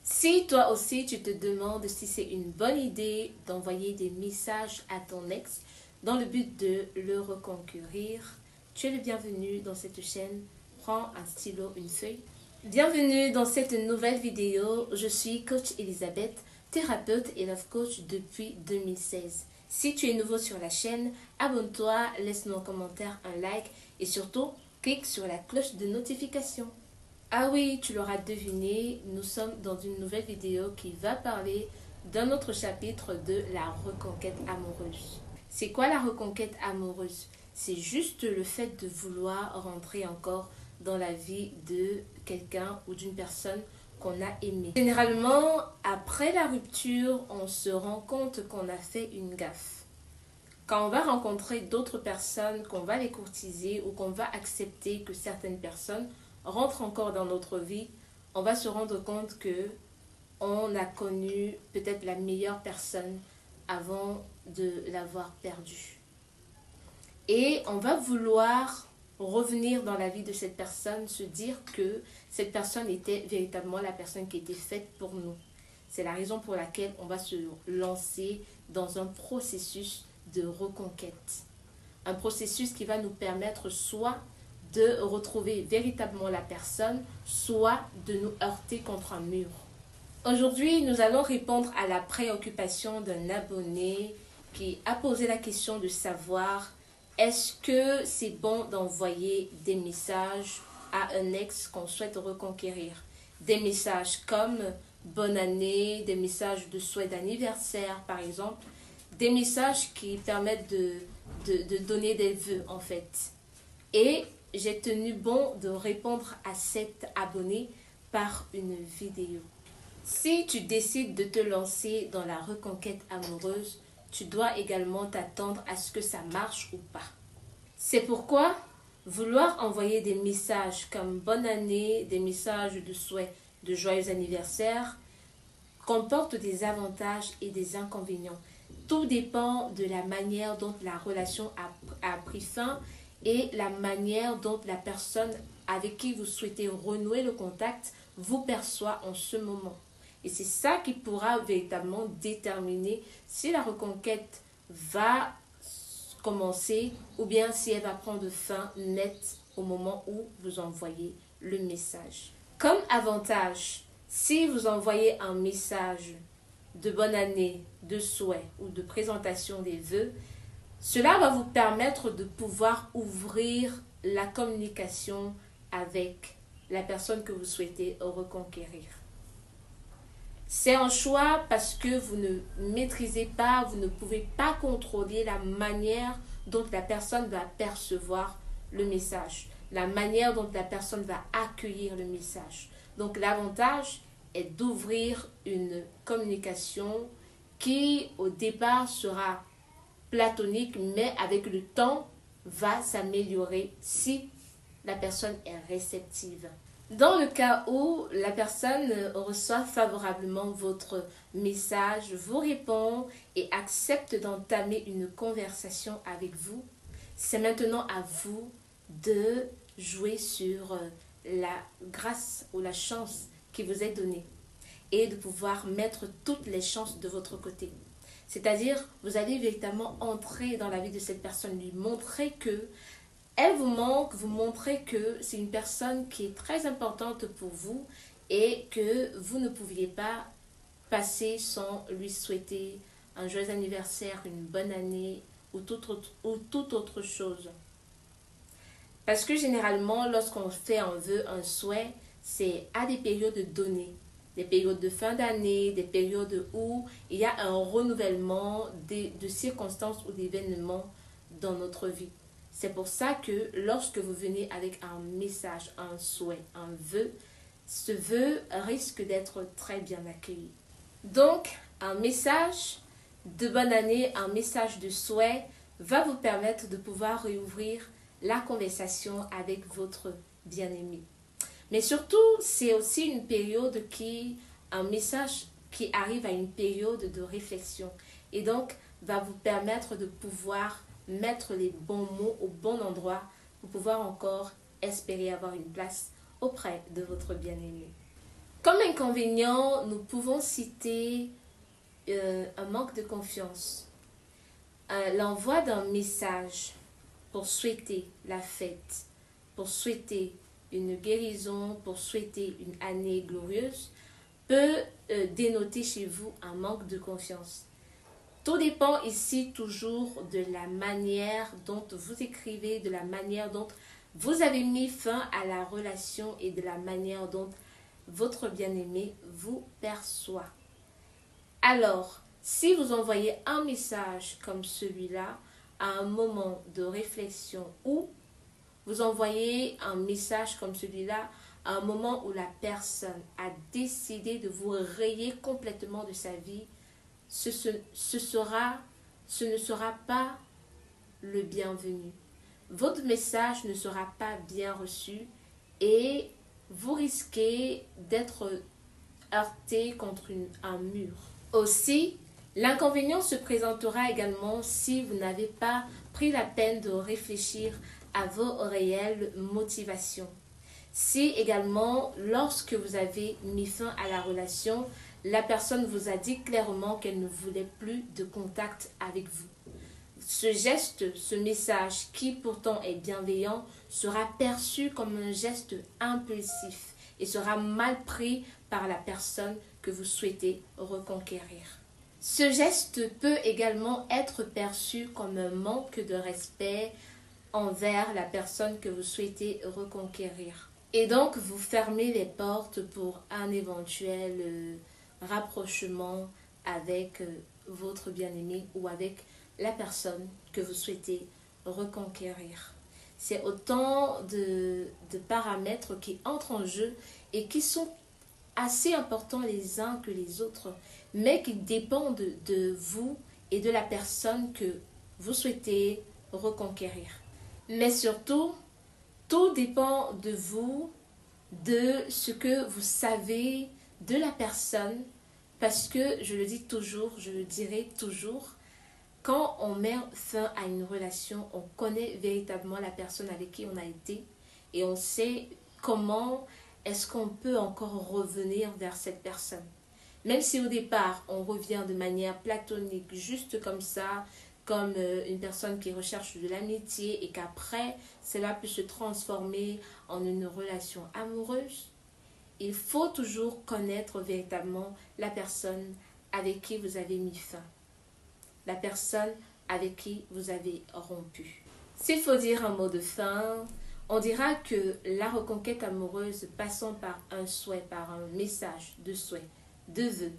Si toi aussi tu te demandes si c'est une bonne idée d'envoyer des messages à ton ex dans le but de le reconquérir, tu es le bienvenu dans cette chaîne. Prends un stylo, une feuille. Bienvenue dans cette nouvelle vidéo. Je suis coach Elisabeth, thérapeute et love coach depuis 2016. Si tu es nouveau sur la chaîne, abonne-toi, laisse-moi en commentaire un like et surtout, clique sur la cloche de notification. Ah oui, tu l'auras deviné, nous sommes dans une nouvelle vidéo qui va parler d'un autre chapitre de la reconquête amoureuse. C'est quoi la reconquête amoureuse? C'est juste le fait de vouloir rentrer encore dans la vie de quelqu'un ou d'une personne qu'on a aimé. Généralement, après la rupture, on se rend compte qu'on a fait une gaffe. Quand on va rencontrer d'autres personnes, qu'on va les courtiser ou qu'on va accepter que certaines personnes rentrent encore dans notre vie, on va se rendre compte que on a connu peut-être la meilleure personne avant de l'avoir perdue. Et on va vouloir revenir dans la vie de cette personne, se dire que cette personne était véritablement la personne qui était faite pour nous. C'est la raison pour laquelle on va se lancer dans un processus de reconquête. Un processus qui va nous permettre soit de retrouver véritablement la personne, soit de nous heurter contre un mur. Aujourd'hui, nous allons répondre à la préoccupation d'un abonné qui a posé la question de savoir est-ce que c'est bon d'envoyer des messages à un ex qu'on souhaite reconquérir. Des messages comme bonne année, des messages de souhait d'anniversaire par exemple, des messages qui permettent de donner des vœux en fait. Et j'ai tenu bon de répondre à cet abonné par une vidéo. Si tu décides de te lancer dans la reconquête amoureuse, tu dois également t'attendre à ce que ça marche ou pas. C'est pourquoi vouloir envoyer des messages comme bonne année, des messages de souhait de joyeux anniversaire, comporte des avantages et des inconvénients. Tout dépend de la manière dont la relation a pris fin et la manière dont la personne avec qui vous souhaitez renouer le contact vous perçoit en ce moment. Et c'est ça qui pourra véritablement déterminer si la reconquête va commencer ou bien si elle va prendre fin nette au moment où vous envoyez le message. Comme avantage, si vous envoyez un message de bonne année, de souhait ou de présentation des vœux, cela va vous permettre de pouvoir ouvrir la communication avec la personne que vous souhaitez reconquérir. C'est un choix parce que vous ne maîtrisez pas, vous ne pouvez pas contrôler la manière dont la personne va percevoir le message, la manière dont la personne va accueillir le message. Donc l'avantage est d'ouvrir une communication qui au départ sera platonique, mais avec le temps va s'améliorer si la personne est réceptive. Dans le cas où la personne reçoit favorablement votre message, vous répond et accepte d'entamer une conversation avec vous, c'est maintenant à vous de jouer sur la grâce ou la chance qui vous est donnée et de pouvoir mettre toutes les chances de votre côté. C'est-à-dire, vous allez véritablement entrer dans la vie de cette personne, lui montrer que elle vous manque, vous montrez que c'est une personne qui est très importante pour vous et que vous ne pouviez pas passer sans lui souhaiter un joyeux anniversaire, une bonne année ou toute autre chose. Parce que généralement, lorsqu'on fait un vœu, un souhait, c'est à des périodes données. Des périodes de fin d'année, des périodes où il y a un renouvellement de circonstances ou d'événements dans notre vie. C'est pour ça que lorsque vous venez avec un message, un souhait, un vœu, ce vœu risque d'être très bien accueilli. Donc, un message de bonne année, un message de souhait va vous permettre de pouvoir réouvrir la conversation avec votre bien-aimé. Mais surtout, c'est aussi une période un message qui arrive à une période de réflexion et donc va vous permettre de pouvoir mettre les bons mots au bon endroit pour pouvoir encore espérer avoir une place auprès de votre bien-aimé. Comme inconvénient, nous pouvons citer un manque de confiance. L'envoi d'un message pour souhaiter la fête, pour souhaiter une guérison, pour souhaiter une année glorieuse, peut dénoter chez vous un manque de confiance. Tout dépend ici toujours de la manière dont vous écrivez, de la manière dont vous avez mis fin à la relation et de la manière dont votre bien-aimé vous perçoit. Alors, si vous envoyez un message comme celui-là à un moment de réflexion ou vous envoyez un message comme celui-là à un moment où la personne a décidé de vous rayer complètement de sa vie, ce ne sera pas le bienvenu. Votre message ne sera pas bien reçu et vous risquez d'être heurté contre un mur. Aussi, l'inconvénient se présentera également si vous n'avez pas pris la peine de réfléchir à vos réelles motivations. Si également, lorsque vous avez mis fin à la relation, la personne vous a dit clairement qu'elle ne voulait plus de contact avec vous. Ce geste, ce message qui pourtant est bienveillant, sera perçu comme un geste impulsif et sera mal pris par la personne que vous souhaitez reconquérir. Ce geste peut également être perçu comme un manque de respect envers la personne que vous souhaitez reconquérir. Et donc, vous fermez les portes pour un éventuel rapprochement avec votre bien-aimé ou avec la personne que vous souhaitez reconquérir. C'est autant de paramètres qui entrent en jeu et qui sont assez importants les uns que les autres, mais qui dépendent de vous et de la personne que vous souhaitez reconquérir. Mais surtout, tout dépend de vous, de ce que vous savez de la personne, parce que je le dis toujours, je le dirai toujours, quand on met fin à une relation, on connaît véritablement la personne avec qui on a été et on sait comment est-ce qu'on peut encore revenir vers cette personne. Même si au départ, on revient de manière platonique, juste comme ça, comme une personne qui recherche de l'amitié et qu'après, cela peut se transformer en une relation amoureuse, il faut toujours connaître véritablement la personne avec qui vous avez mis fin, la personne avec qui vous avez rompu. S'il faut dire un mot de fin, on dira que la reconquête amoureuse passant par un souhait, par un message de souhait, de vœu,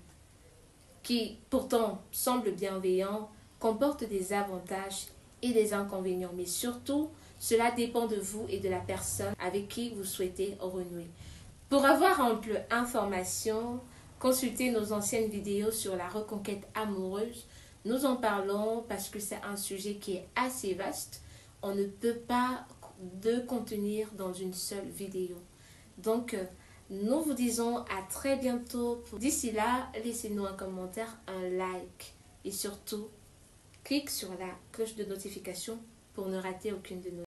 qui pourtant semble bienveillant, comporte des avantages et des inconvénients. Mais surtout, cela dépend de vous et de la personne avec qui vous souhaitez renouer. Pour avoir ample information, consultez nos anciennes vidéos sur la reconquête amoureuse. Nous en parlons parce que c'est un sujet qui est assez vaste. On ne peut pas de contenir dans une seule vidéo. Donc, nous vous disons à très bientôt. D'ici là, laissez-nous un commentaire, un like et surtout, clique sur la cloche de notification pour ne rater aucune de nos